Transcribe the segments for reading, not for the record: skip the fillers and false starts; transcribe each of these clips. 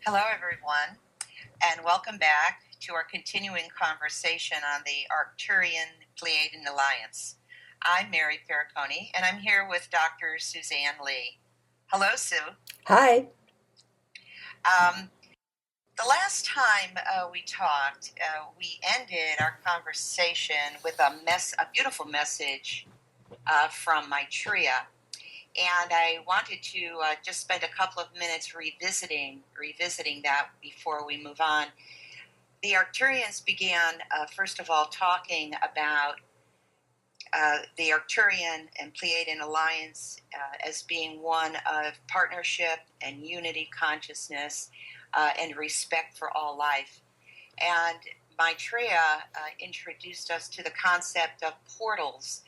Hello, everyone, and welcome back to our continuing conversation on the Arcturian Pleiadian Alliance. I'm Mary Perricone, and I'm here with Dr. Suzanne Lie. Hello, Sue. Hi. The last time we talked, we ended our conversation with a beautiful message from Maitreya. And I wanted to just spend a couple of minutes revisiting that before we move on. The Arcturians began, first of all, talking about the Arcturian and Pleiadian alliance as being one of partnership and unity consciousness and respect for all life. And Maitreya introduced us to the concept of portals.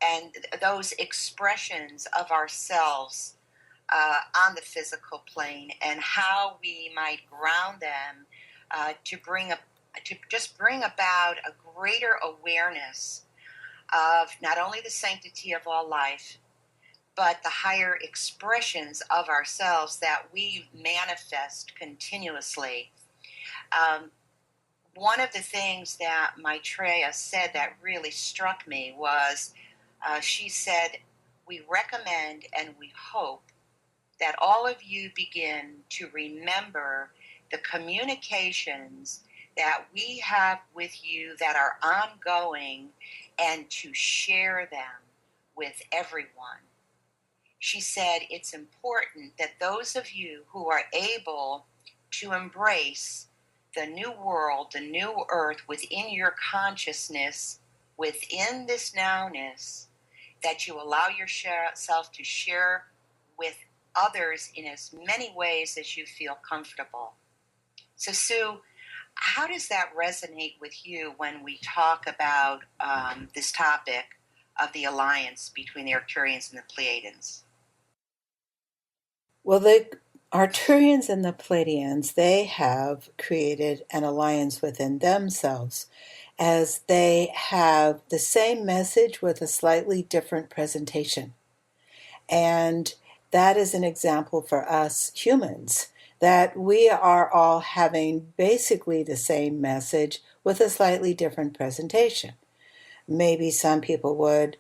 And those expressions of ourselves on the physical plane, and how we might ground them to bring about a greater awareness of not only the sanctity of all life, but the higher expressions of ourselves that we manifest continuously. One of the things that Maitreya said that really struck me was, she said, "We recommend and we hope that all of you begin to remember the communications that we have with you that are ongoing and to share them with everyone." She said it's important that those of you who are able to embrace the new world, the new earth within your consciousness, within this nowness, that you allow yourself to share with others in as many ways as you feel comfortable. So, Sue, how does that resonate with you when we talk about this topic of the alliance between the Arcturians and the Pleiadians? Well, the Arcturians and the Pleiadians, they have created an alliance within themselves, as they have the same message with a slightly different presentation. And that is an example for us humans, that we are all having basically the same message with a slightly different presentation. Maybe some people would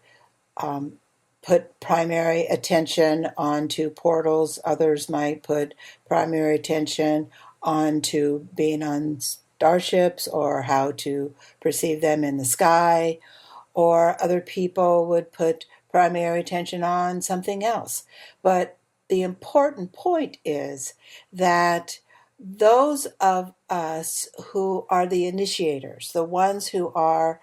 put primary attention onto portals. Others might put primary attention onto being on starships or how to perceive them in the sky. Or other people would put primary attention on something else. But the important point is that those of us who are the initiators, the ones who are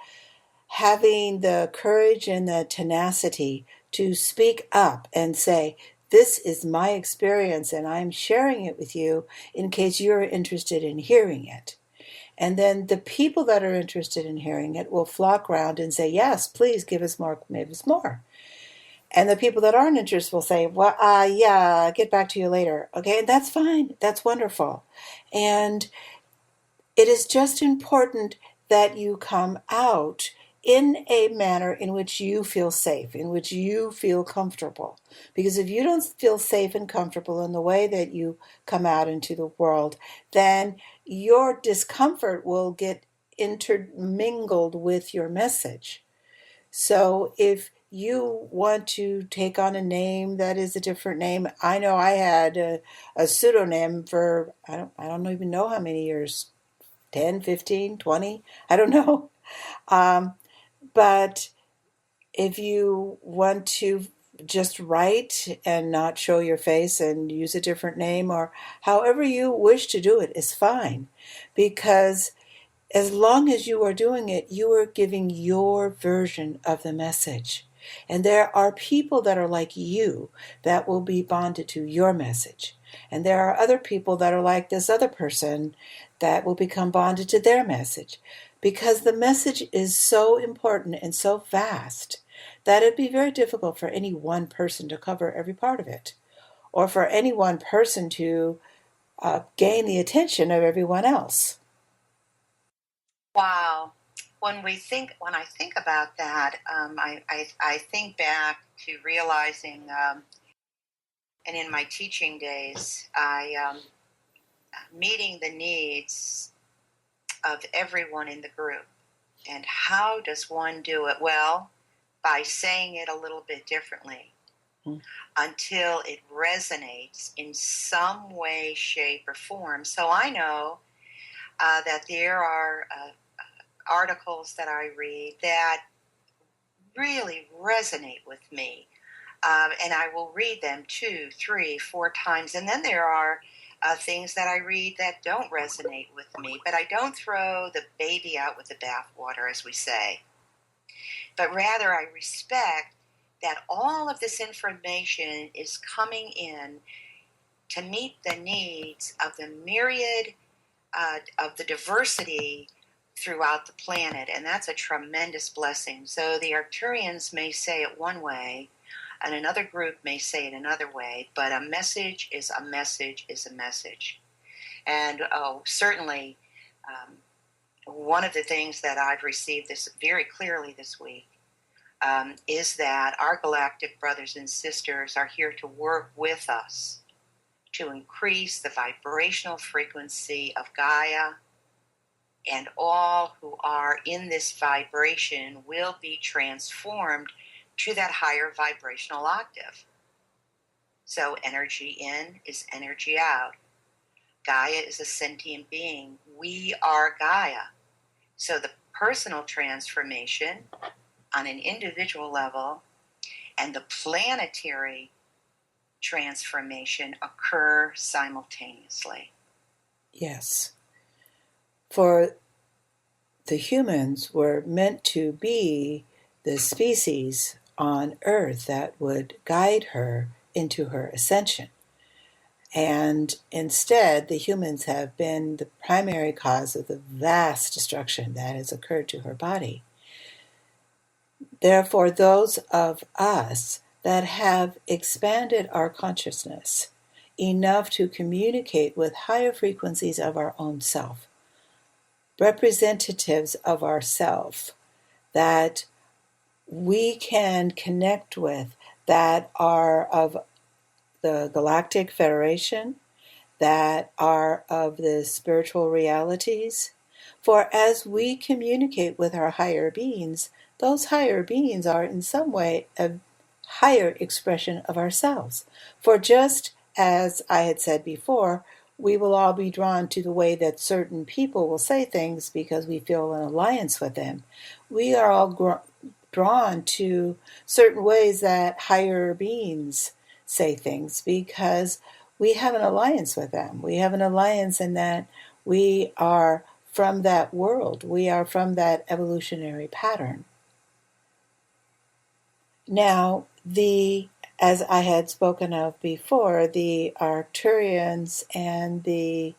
having the courage and the tenacity to speak up and say, "This is my experience and I'm sharing it with you in case you're interested in hearing it." And then the people that are interested in hearing it will flock around and say, "Yes, please give us more, give us more." And the people that aren't interested will say, "Well, yeah, get back to you later." Okay, and that's fine. That's wonderful. And it is just important that you come out in a manner in which you feel safe, in which you feel comfortable. Because if you don't feel safe and comfortable in the way that you come out into the world, then your discomfort will get intermingled with your message. So if you want to take on a name that is a different name, I know I had a pseudonym for, I don't even know how many years, 10, 15, 20, I don't know. But if you want to just write and not show your face and use a different name, or however you wish to do it, is fine. Because as long as you are doing it, you are giving your version of the message. And there are people that are like you that will be bonded to your message. And there are other people that are like this other person that will become bonded to their message. Because the message is so important and so vast that it'd be very difficult for any one person to cover every part of it, or for any one person to gain the attention of everyone else. Wow. When I think about that, I think back to realizing and in my teaching days, meeting the needs of everyone in the group. And how does one do it? Well, by saying it a little bit differently until it resonates in some way, shape, or form. So I know that there are articles that I read that really resonate with me. And I will read them 2, 3, 4 times. And then there are things that I read that don't resonate with me. But I don't throw the baby out with the bathwater, as we say. But rather I respect that all of this information is coming in to meet the needs of the myriad of the diversity throughout the planet. And that's a tremendous blessing. So the Arcturians may say it one way, and another group may say it another way, but a message is a message is a message. And certainly one of the things that I've received this very clearly this week is that our galactic brothers and sisters are here to work with us to increase the vibrational frequency of Gaia, and all who are in this vibration will be transformed to that higher vibrational octave. So energy in is energy out. Gaia is a sentient being. We are Gaia. So the personal transformation on an individual level and the planetary transformation occur simultaneously. Yes. For the humans were meant to be the species on Earth that would guide her into her ascension. And instead, the humans have been the primary cause of the vast destruction that has occurred to her body. Therefore, those of us that have expanded our consciousness enough to communicate with higher frequencies of our own self, representatives of ourself that we can connect with, that are of the Galactic Federation, that are of the spiritual realities. For as we communicate with our higher beings, those higher beings are in some way a higher expression of ourselves. For just as I had said before, we will all be drawn to the way that certain people will say things because we feel an alliance with them. We are all drawn to certain ways that higher beings say things because we have an alliance with them. We have an alliance in that we are from that world. We are from that evolutionary pattern. Now, as I had spoken of before, the Arcturians and the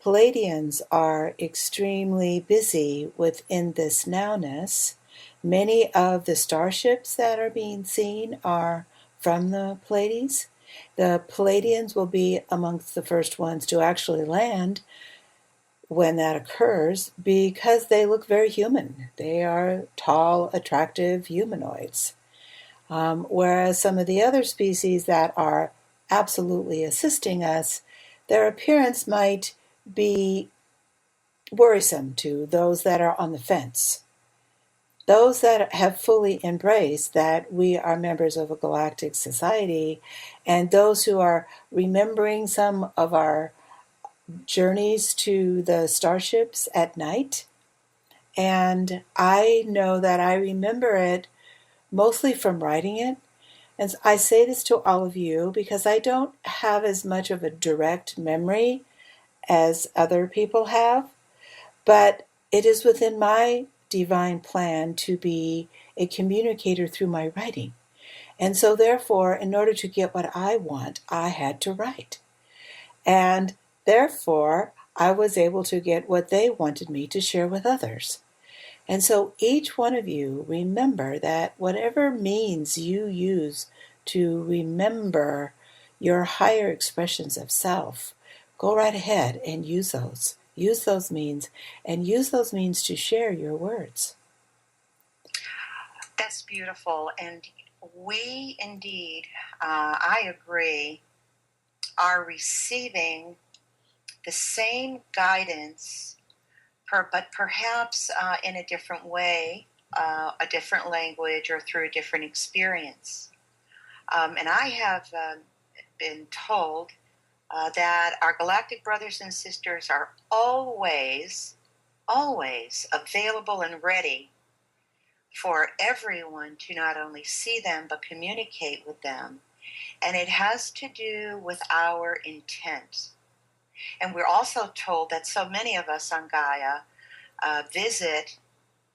Pleiadians are extremely busy within this nowness. Many of the starships that are being seen are from the Pleiades. The Pleiadians will be amongst the first ones to actually land when that occurs because they look very human. They are tall, attractive humanoids. Whereas some of the other species that are absolutely assisting us, their appearance might be worrisome to those that are on the fence. Those that have fully embraced that we are members of a galactic society, and those who are remembering some of our journeys to the starships at night. And I know that I remember it mostly from writing it. And I say this to all of you because I don't have as much of a direct memory as other people have, but it is within my divine plan to be a communicator through my writing. And so therefore, in order to get what I want, I had to write. And therefore, I was able to get what they wanted me to share with others. And so each one of you, remember that whatever means you use to remember your higher expressions of self, go right ahead and use those. Use those means, and use those means to share your words. That's beautiful. And we indeed, I agree, are receiving the same guidance, but perhaps in a different way, a different language, or through a different experience. And I have been told that our galactic brothers and sisters are always available and ready for everyone to not only see them but communicate with them. And it has to do with our intent. And we're also told that so many of us on Gaia visit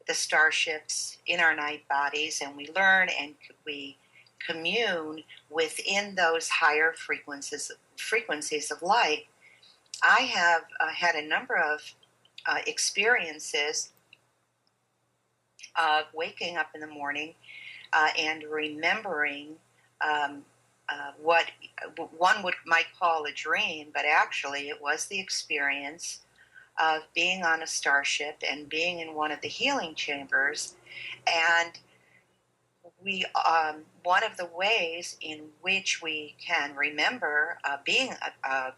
the starships in our night bodies, and we learn and we commune within those higher frequencies of light. I have had a number of experiences of waking up in the morning and remembering what one might call a dream, but actually it was the experience of being on a starship and being in one of the healing chambers. And we one of the ways in which we can remember being our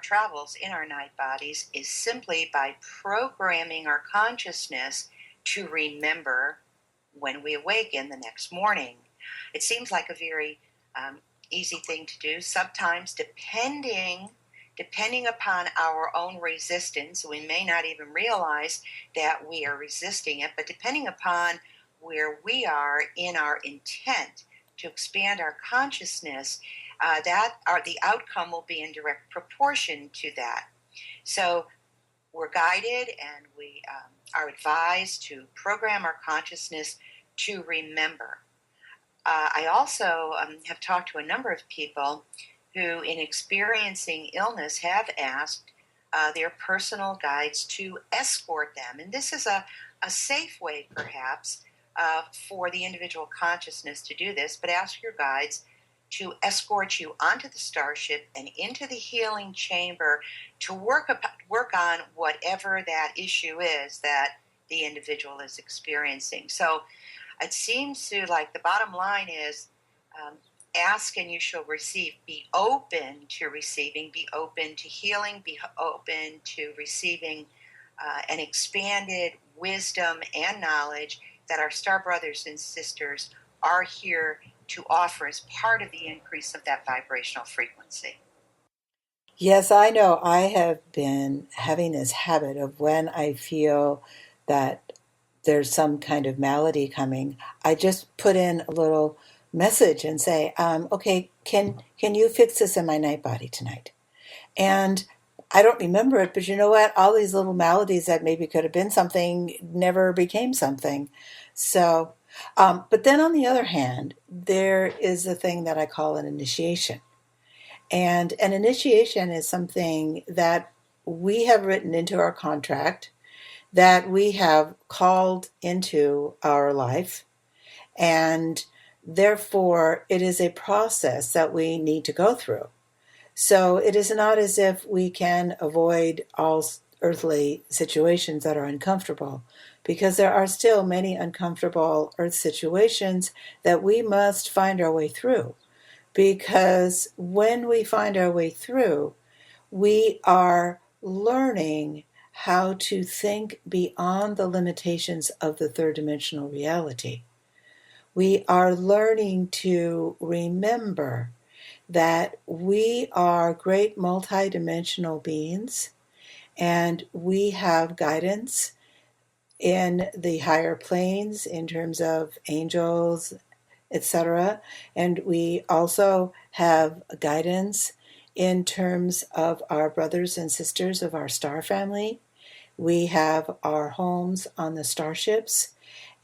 travels in our night bodies is simply by programming our consciousness to remember when we awaken the next morning. It seems like a very easy thing to do. Sometimes, depending upon our own resistance, we may not even realize that we are resisting it, but depending upon where we are in our intent to expand our consciousness, the outcome will be in direct proportion to that. So we're guided and we are advised to program our consciousness to remember. I also have talked to a number of people who, in experiencing illness, have asked their personal guides to escort them. And this is a safe way, perhaps, for the individual consciousness to do this, but ask your guides to escort you onto the starship and into the healing chamber to work on whatever that issue is that the individual is experiencing. So it seems to, like, the bottom line is ask and you shall receive. Be open to receiving, be open to healing, be open to receiving an expanded wisdom and knowledge that our star brothers and sisters are here to offer as part of the increase of that vibrational frequency. Yes, I know. I have been having this habit of when I feel that there's some kind of malady coming, I just put in a little message and say, okay, can you fix this in my night body tonight? And I don't remember it, but you know what? All these little maladies that maybe could have been something never became something. So, but then on the other hand, there is a thing that I call an initiation. And an initiation is something that we have written into our contract, that we have called into our life, and therefore it is a process that we need to go through. So it is not as if we can avoid all earthly situations that are uncomfortable, because there are still many uncomfortable earth situations that we must find our way through. Because when we find our way through, we are learning how to think beyond the limitations of the third dimensional reality. We are learning to remember that we are great multidimensional beings and we have guidance in the higher planes in terms of angels, etc. And we also have guidance in terms of our brothers and sisters of our star family. We have our homes on the starships,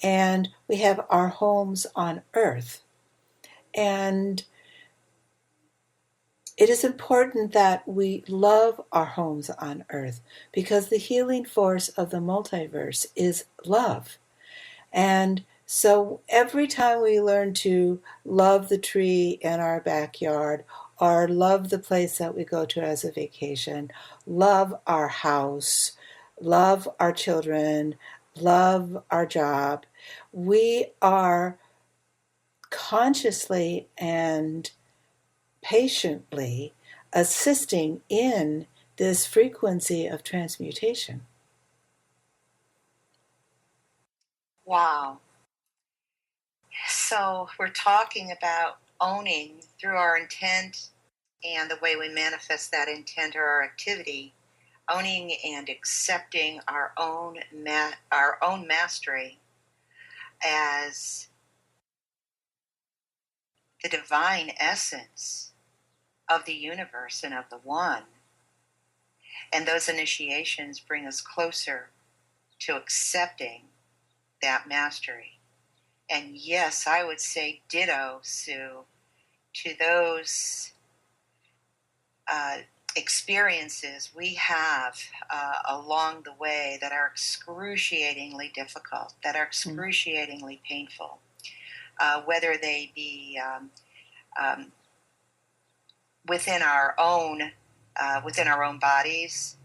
and we have our homes on Earth. And it is important that we love our homes on Earth, because the healing force of the multiverse is love. And so every time we learn to love the tree in our backyard, or love the place that we go to as a vacation, love our house, love our children, love our job, we are consciously and patiently assisting in this frequency of transmutation. Wow. So we're talking about owning through our intent and the way we manifest that intent or our activity, owning and accepting our own mastery as the divine essence of the universe and of the one. And those initiations bring us closer to accepting that mastery. And yes, I would say ditto, Sue, to those experiences we have along the way that are excruciatingly difficult, that are excruciatingly painful, whether they be within our own bodies,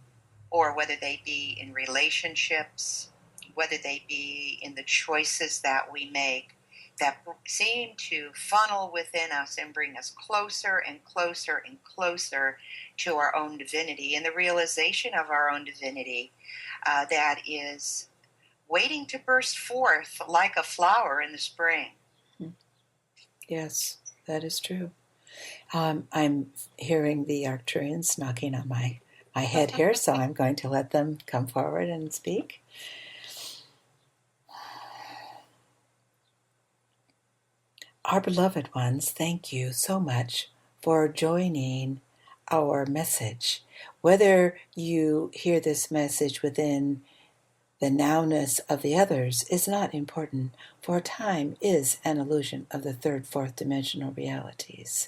or whether they be in relationships, whether they be in the choices that we make that seem to funnel within us and bring us closer and closer and closer to our own divinity and the realization of our own divinity that is waiting to burst forth like a flower in the spring. Yes, that is true. I'm hearing the Arcturians knocking on my head here, so I'm going to let them come forward and speak. Our beloved ones, thank you so much for joining our message. Whether you hear this message within the nowness of the others is not important, for time is an illusion of the third, fourth dimensional realities.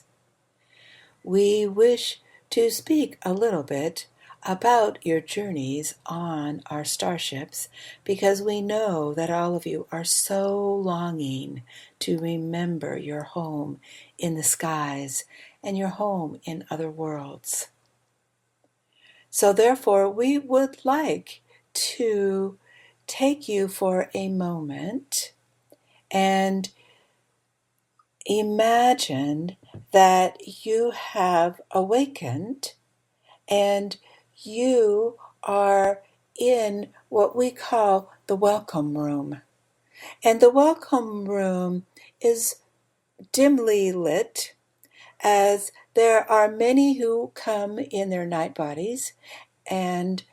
We wish to speak a little bit about your journeys on our starships, because we know that all of you are so longing to remember your home in the skies and your home in other worlds. So therefore, we would like to take you for a moment and imagine that you have awakened and you are in what we call the welcome room. And the welcome room is dimly lit, as there are many who come in their night bodies, and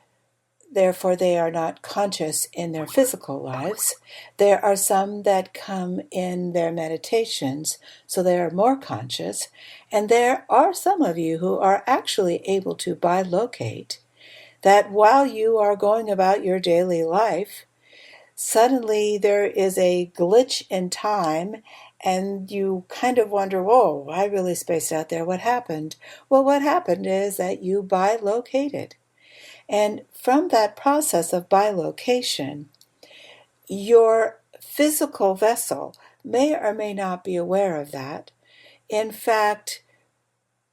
therefore they are not conscious in their physical lives. There are some that come in their meditations, so they are more conscious. And there are some of you who are actually able to bilocate, that while you are going about your daily life, suddenly there is a glitch in time, and you kind of wonder, whoa, I really spaced out there. What happened? Well, what happened is that you bilocated. And from that process of bilocation, your physical vessel may or may not be aware of that. In fact,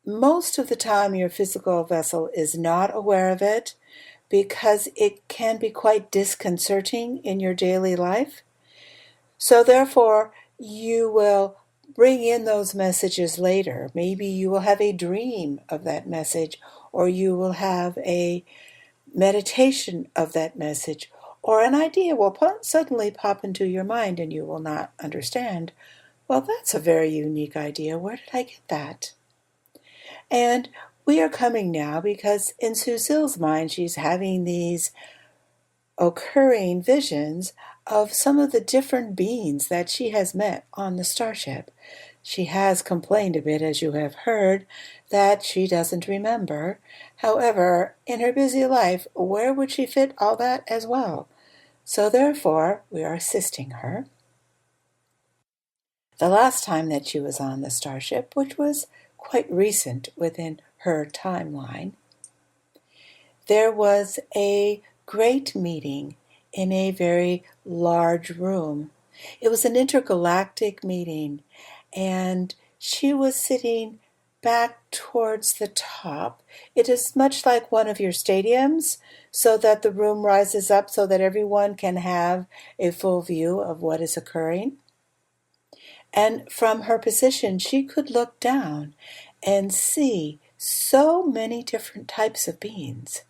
most of the time your physical vessel is not aware of it, because it can be quite disconcerting in your daily life. So therefore, you will bring in those messages later. Maybe you will have a dream of that message, or you will have a meditation of that message, or an idea will suddenly pop into your mind and you will not understand, well, that's a very unique idea. Where did I get that? And we are coming now because in Suzille's mind, she's having these occurring visions of some of the different beings that she has met on the starship. She has complained a bit, as you have heard, that she doesn't remember. However, in her busy life, where would she fit all that as well? So therefore, we are assisting her. The last time that she was on the starship, which was quite recent within her timeline, there was a great meeting in a very large room. It was an intergalactic meeting, and she was sitting back towards the top. It is much like one of your stadiums, so that the room rises up so that everyone can have a full view of what is occurring. And from her position, she could look down, and see so many different types of beings.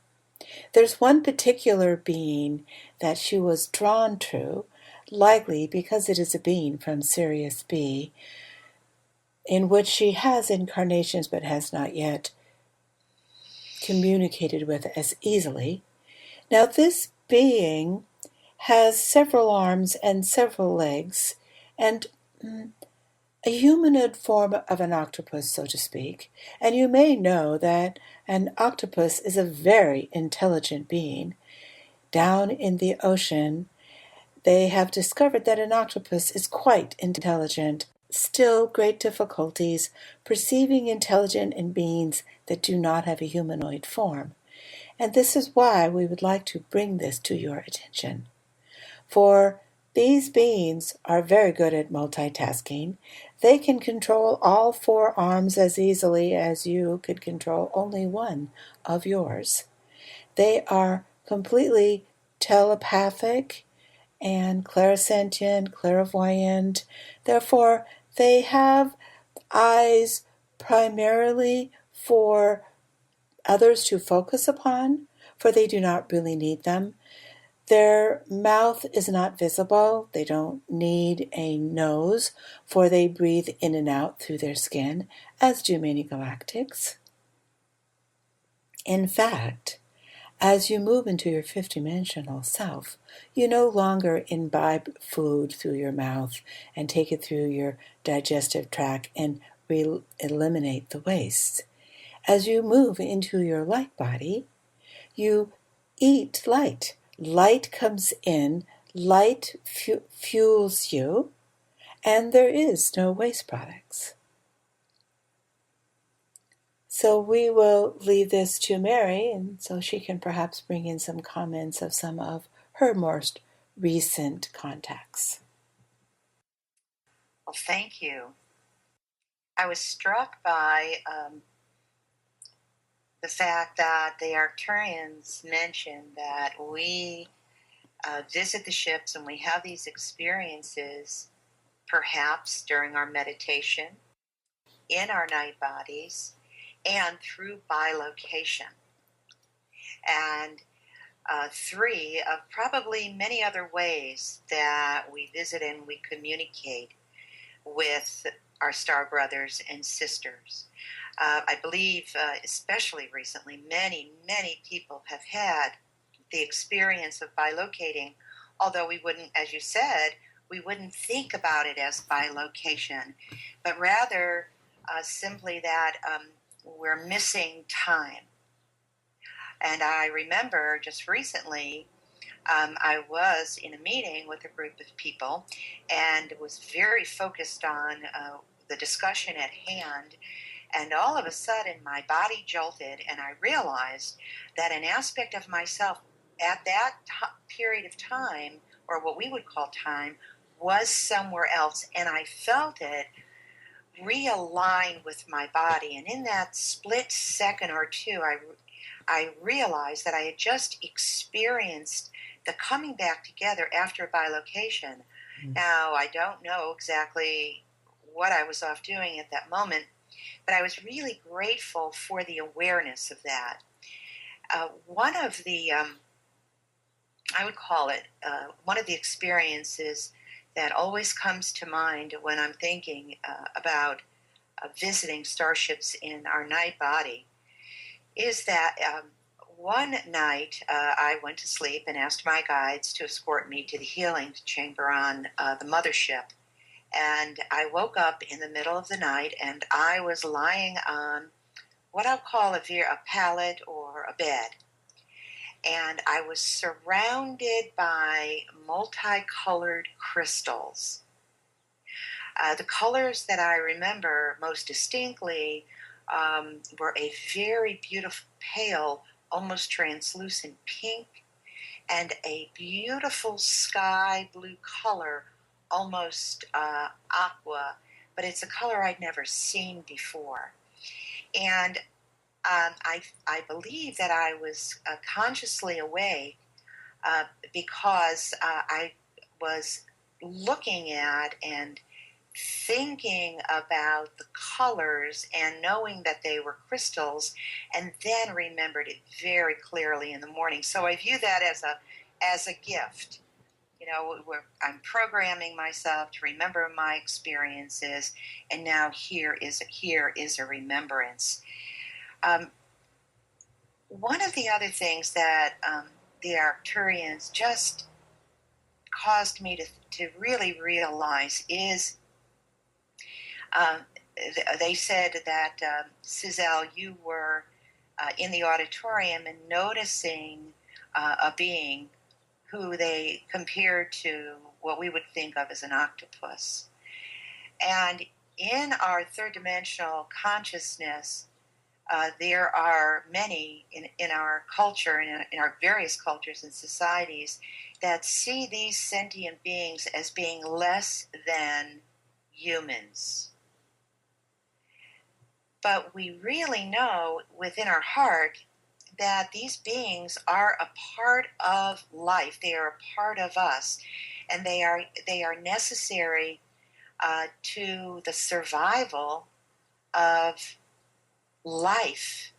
There's one particular being that she was drawn to, likely because it is a being from Sirius B, in which she has incarnations but has not yet communicated with as easily. Now, this being has several arms and several legs, and a humanoid form of an octopus, so to speak. And you may know that an octopus is a very intelligent being. Down in the ocean, they have discovered that an octopus is quite intelligent. Still, great difficulties perceiving intelligent in beings that do not have a humanoid form. And this is why we would like to bring this to your attention. For these beings are very good at multitasking. They can control all four arms as easily as you could control only one of yours. They are completely telepathic and clairsentient, clairvoyant. Therefore, they have eyes primarily for others to focus upon, for they do not really need them. Their mouth is not visible. They don't need a nose, for they breathe in and out through their skin, as do many galactics. In fact, as you move into your fifth-dimensional self, you no longer imbibe food through your mouth and take it through your digestive tract and eliminate the waste. As you move into your light body, you eat light. Light comes in, light fuels you, and there is no waste products. So we will leave this to Mary, and so she can perhaps bring in some comments of some of her most recent contacts. Well, thank you. I was struck by the fact that the Arcturians mentioned that we visit the ships and we have these experiences perhaps during our meditation, in our night bodies, and through bilocation. And three of probably many other ways that we visit and we communicate with our star brothers and sisters. I believe, especially recently, many people have had the experience of bilocating, although we wouldn't, as you said, we wouldn't think about it as bilocation, but rather simply that we're missing time. And I remember just recently, I was in a meeting with a group of people and was very focused on the discussion at hand. And all of a sudden, my body jolted, and I realized that an aspect of myself at that period of time, or what we would call time, was somewhere else. And I felt it realign with my body. And in that split second or two, I realized that I had just experienced the coming back together after bilocation. Mm-hmm. Now, I don't know exactly what I was off doing at that moment, but I was really grateful for the awareness of that. One of the, I would call it, one of the experiences that always comes to mind when I'm thinking about visiting starships in our night body is that one night I went to sleep and asked my guides to escort me to the healing chamber on the mothership. And I woke up in the middle of the night, and I was lying on what I'll call a pallet or a bed. And I was surrounded by multicolored crystals. The colors that I remember most distinctly were a very beautiful pale, almost translucent pink, and a beautiful sky blue color, almost aqua, but it's a color I'd never seen before. And I believe that I was consciously awake because I was looking at and thinking about the colors and knowing that they were crystals, and then remembered it very clearly in the morning. So I view that as a gift. You know, I'm programming myself to remember my experiences, and now here is a remembrance. One of the other things that the Arcturians just caused me to really realize is they said that, Suzelle, you were in the auditorium and noticing a being who they compared to what we would think of as an octopus. And in our third dimensional consciousness, there are many in our culture and in our various cultures and societies that see these sentient beings as being less than humans. But we really know within our heart that these beings are a part of life. They are a part of us, and they are necessary to the survival of life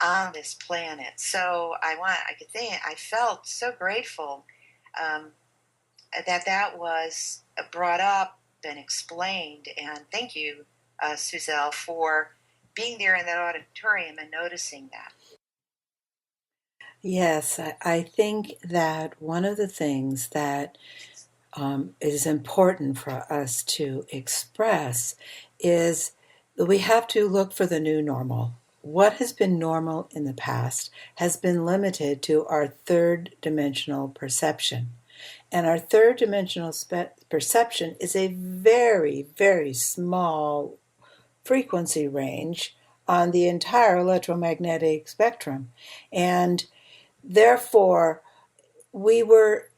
on this planet. So I felt so grateful that was brought up and explained. And thank you, Suzelle, for being there in that auditorium and noticing that. Yes, I think that one of the things that is important for us to express is that we have to look for the new normal. What has been normal in the past has been limited to our third dimensional perception. And our third dimensional perception is a very, very small frequency range on the entire electromagnetic spectrum. And therefore, we were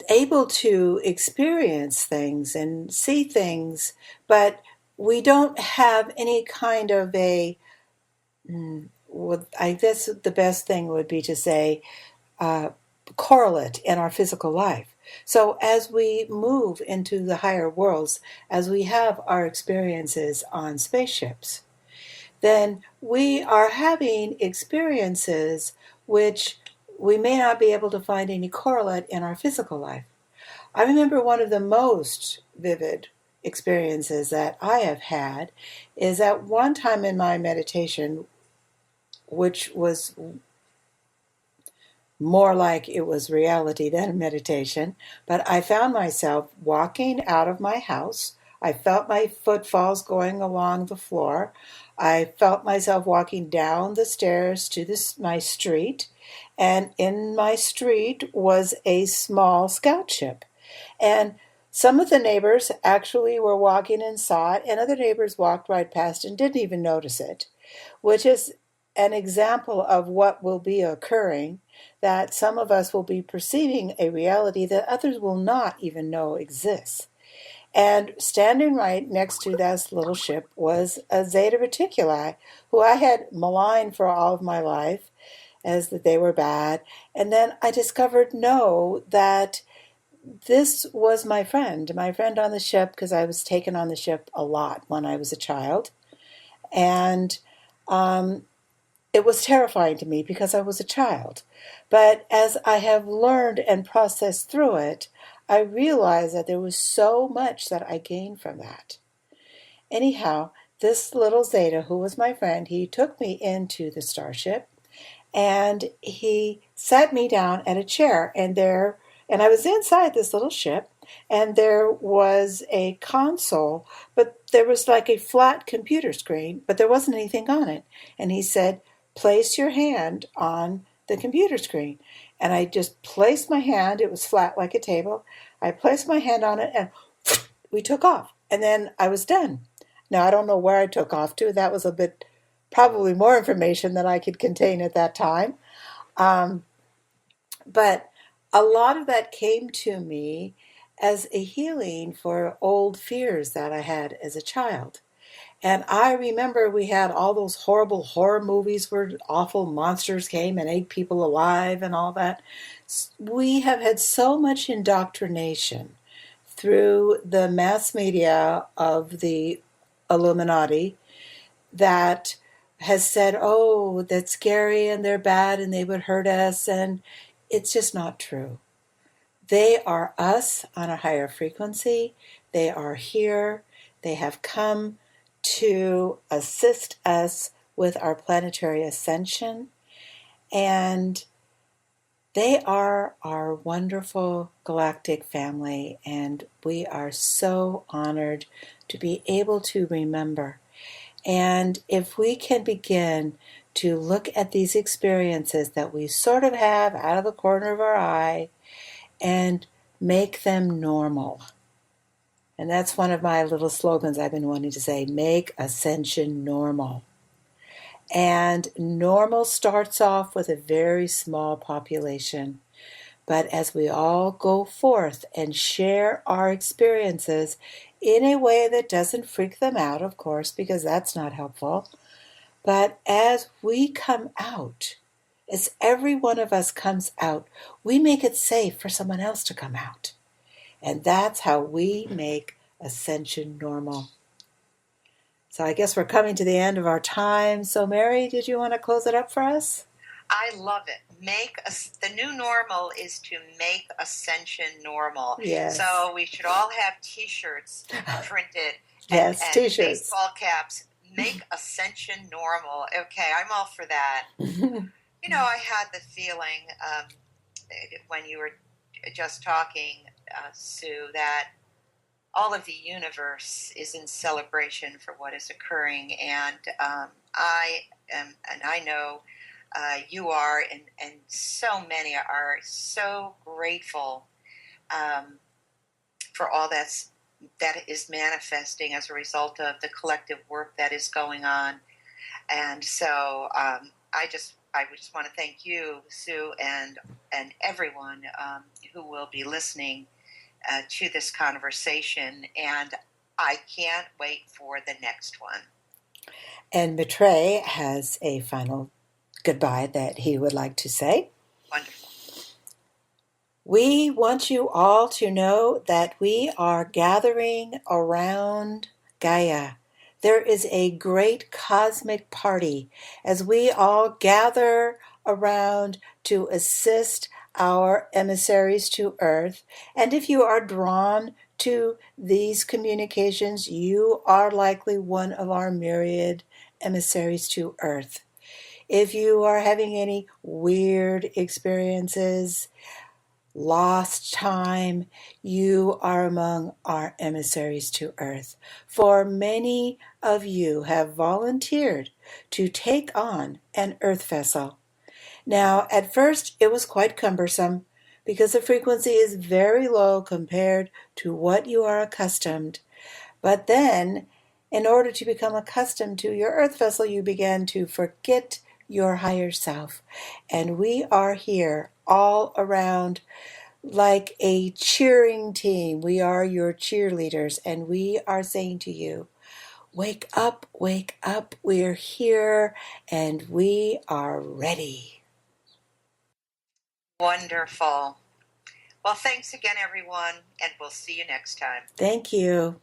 able to experience things and see things, but we don't have any kind of I guess the best thing would be to say, correlate in our physical life. So as we move into the higher worlds, as we have our experiences on spaceships, then we are having experiences which we may not be able to find any correlate in our physical life. I remember one of the most vivid experiences that I have had is at one time in my meditation, which was more like it was reality than meditation, but I found myself walking out of my house. I felt my footfalls going along the floor. I felt myself walking down the stairs to my street, and in my street was a small scout ship. And some of the neighbors actually were walking and saw it, and other neighbors walked right past and didn't even notice it, which is an example of what will be occurring, that some of us will be perceiving a reality that others will not even know exists. And standing right next to this little ship was a Zeta Reticuli, who I had maligned for all of my life as that they were bad. And then I discovered, no, that this was my friend on the ship, because I was taken on the ship a lot when I was a child. And it was terrifying to me because I was a child. But as I have learned and processed through it, I realized that there was so much that I gained from that. Anyhow, this little Zeta, who was my friend, he took me into the starship, and he sat me down at a chair, and I was inside this little ship, and there was a console, but there was like a flat computer screen, but there wasn't anything on it. And he said, place your hand on the computer screen. And I just placed my hand, it was flat like a table. I placed my hand on it, and we took off. And then I was done. Now, I don't know where I took off to. That was a bit, probably more information than I could contain at that time. But a lot of that came to me as a healing for old fears that I had as a child. And I remember we had all those horrible horror movies where awful monsters came and ate people alive and all that. We have had so much indoctrination through the mass media of the Illuminati that has said, oh, that's scary and they're bad and they would hurt us, and it's just not true. They are us on a higher frequency. They are here. They have come to assist us with our planetary ascension, and they are our wonderful galactic family, and we are so honored to be able to remember. And if we can begin to look at these experiences that we sort of have out of the corner of our eye and make them normal. And that's one of my little slogans I've been wanting to say, make ascension normal. And normal starts off with a very small population. But as we all go forth and share our experiences in a way that doesn't freak them out, of course, because that's not helpful, but as we come out, as every one of us comes out, we make it safe for someone else to come out. And that's how we make ascension normal. So I guess we're coming to the end of our time. So Mary, did you want to close it up for us? I love it. The new normal is to make ascension normal. Yes. So we should all have T-shirts printed. Yes, and T-shirts. Baseball caps. Make ascension normal. Okay, I'm all for that. You know, I had the feeling when you were just talking, Sue, that all of the universe is in celebration for what is occurring, and I am, and I know you are, and so many are so grateful for all that is manifesting as a result of the collective work that is going on. And so I just want to thank you, Sue, and everyone who will be listening to this conversation, and I can't wait for the next one. And Maitreya has a final goodbye that he would like to say. Wonderful. We want you all to know that we are gathering around Gaia. There is a great cosmic party as we all gather around to assist our emissaries to Earth. And if you are drawn to these communications, you are likely one of our myriad emissaries to Earth. If you are having any weird experiences, lost time, you are among our emissaries to Earth. For many of you have volunteered to take on an Earth vessel. Now, at first, it was quite cumbersome because the frequency is very low compared to what you are accustomed. But then, in order to become accustomed to your Earth vessel, you began to forget your higher self. And we are here all around like a cheering team. We are your cheerleaders, and we are saying to you, wake up, we're here, and we are ready. Wonderful. Well, thanks again, everyone, and we'll see you next time. Thank you.